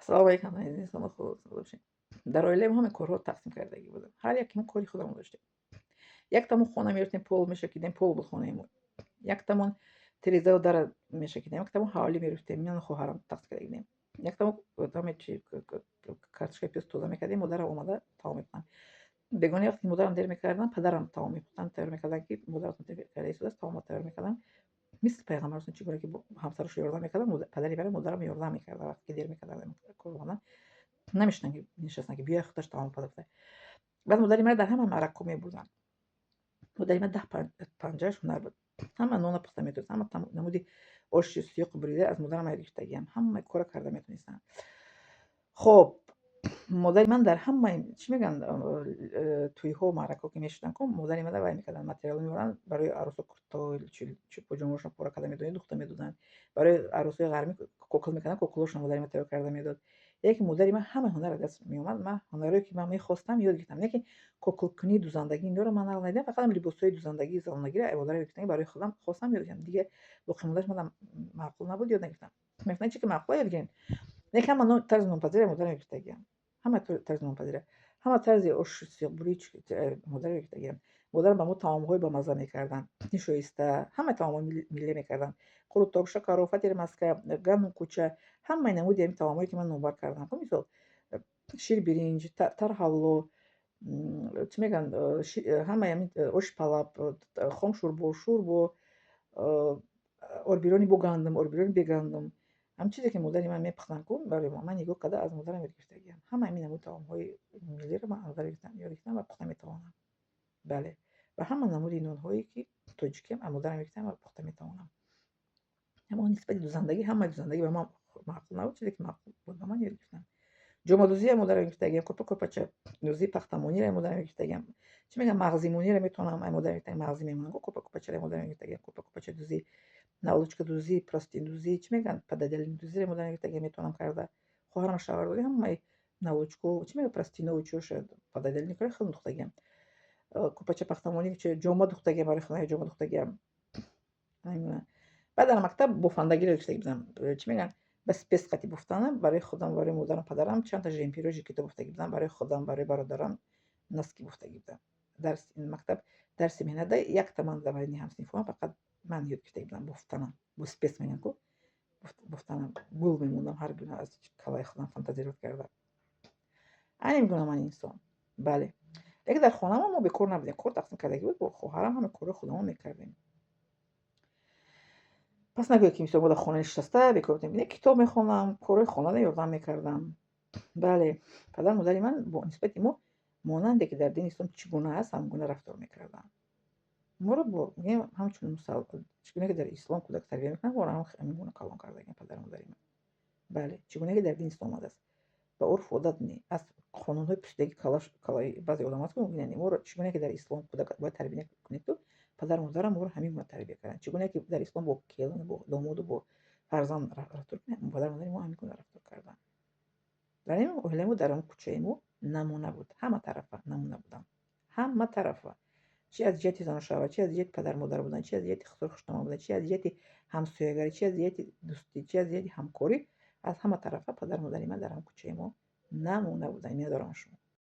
سلام علیکم عزیزان خوب باشین. در oile ما همه کارها تقسیم کردگی بودم. هر یکی کاری خودمون داشتیم. یک تامون خونه میرفتیم پول میشکیدیم پول به خونهمون. یک تامون تریزه و در میشکیدیم. یک تامون حوالی میرفتیم میان خواهرم تقسیم کردیم. یک تامون تام چی کارتشکای پیست توزیع میکردیم مادر اومده تمام میکنم. بگونی وقتی مادرم دیر میکردن پدرم تمام میکنن تیار میکردن که مادرم تیار کرده تمام تیار میکردن. مثل پیغمبرشون چیکاره که همسرش یاردم میکردن پدری برای مادرم یاردم میکرد وقتی دیر میکردن کارونه نمیشنن که نشستن که بیا خودش تمام پدافته بعد مادری من در همه معرکه می بودن مادری من 10-15 هنر بود همه نون پخته میتونست همه نمودی آش سیاه بریده از مادرم ریختگیم همه کار کرده میتونستن خب مادری من در همه چی میگن توی ها معرکه که میشدن که مادری من وای میکردن متریال میورن برای عروس کورتا چی پوجاموشون پورا کرده میدونید دختر میدادن برای عروسی غرمی کوکل میکردن کوکلوش مادری من تیار کرده میداد یکی مادری من همه هنر دست میومد من هنری که من میخواستم یاد گرفتم یکی کوکل کنی دوزندگی اینا رو من ندیدم فقط لباسای دوزندگی زنانگی رو مادری گرفتم برای خودم خواستم یاد گرفتم دیگه با خیمونش من معقول نبود یاد نگرفتم میفهمید چی که معقول یاد گرفتم یکم من طرز منپذیر مادرم گرفتگیم همه طرز منپذیره همه طرز آش سیاه بریچ مادرم گرفتگیم مادرم با ما طعام‌های با مزه میکردن نشویسته همه طعام ملی میکردن قروتاق شکر فطیر مسکه گندم کوچه همه نمود این طعامایی که من نوبر کردم مثل شیر برنج تر حلوا چی میگن همه همین آش پلاب خام شوربو اوربیرونی بگندم اوربیرونی بگندم هم چیزی که مادری من میپختن کن برای ما من نگاه کرده از مادرم یاد گرفتگیم همه همین نمود طعام‌های ملی رو من از یاد گرفتم و پخته میتوانم بله و همه نمود نان‌هایی که تاجیکی هم از مادرم گرفتم و پخته میتوانم اما نسبت دوزندگی همه دوزندگی به ما معقول نبود چیزی که معقول بود به من یاد گرفتم جمادوزی مادرم گرفتگیم کوپاچه دوزی پختمونی رو مادرم گرفتگیم چی میگم مغزیمونی رو میتونم ای مادرم گرفتم مغزی میمونم کوپاچه رو مادرم گرفتگیم کوپاچه دوزی наволочка дӯзӣ простин дӯзӣ чӣ мегӯянд пададелин дӯзиро модам гирифтаги метавонам карда хоҳарам шаварварӣ ҳамаи наволочку чӣ мегӯянд простинову чӯ шояд пададелини кори хеле духтагиам кӯпача пахтамонӣ чӣ ҷома духтагиам барои хонаи ҷома духтагиам намедонам баъд дар мактаб бофандагиро гирифтагӣ будам чӣ мегӯянд ба спец хати бофтанам барои худам барои модарам падарам чанд та жемпиро жикето бофтагӣ будам барои худам барои бародарам носки бофтагӣ будам дарс мактаб дарси меҳнат якта ман давайни ҳамсинфҳоям фақат من یاد گرفته بودم بافتنم با سپیس میگن کو بافتنم گل میموندم هر گونه از کلای خودم فانتزیات کردم این میگم من انسان بله دیگه در خانه ما به کار نبودیم کار تقسیم کردگی بود با خواهرم همه کار خودمون میکردیم پس نگویید که مثلا در خانه نشسته به کار بودیم کتاب میخوندم کار خانه رو یادم میکردم بله پدر مادر من با نسبت ما ماننده که در دین اسلام چگونه است همگونه رفتار میکردن ما رو با میگم همچون چگونه که در اسلام کودک تربیت میکنن ما رو هم همینگونه کلان کردگیم پدر مادر من بله چگونه که در دین اسلام آمده است به عرف و عادت نی از قانون های پوشیدگی کلای بعضی علما هست که میگن ما رو چگونه که در اسلام کودک باید تربیت کنید تو پدر مادر ما رو همینگونه تربیت کردن چگونه که در اسلام با کیلان با داماد و با فرزند رفتار کنیم پدر مادر ما همینگونه رفتار کردن در این علما در اون کوچه ما نمونه بود همه طرفه نمونه بودن همه طرفه چی از جهت زن و شوهر چی از جهت پدر مادر بودن چی از جهت خوشنما بودن چی از جهت همسایگری چی از جهت دوستی چی از جهت همکاری از همه طرفه پدر مادر من در هم کوچه ما نمونه بودن این دارم شما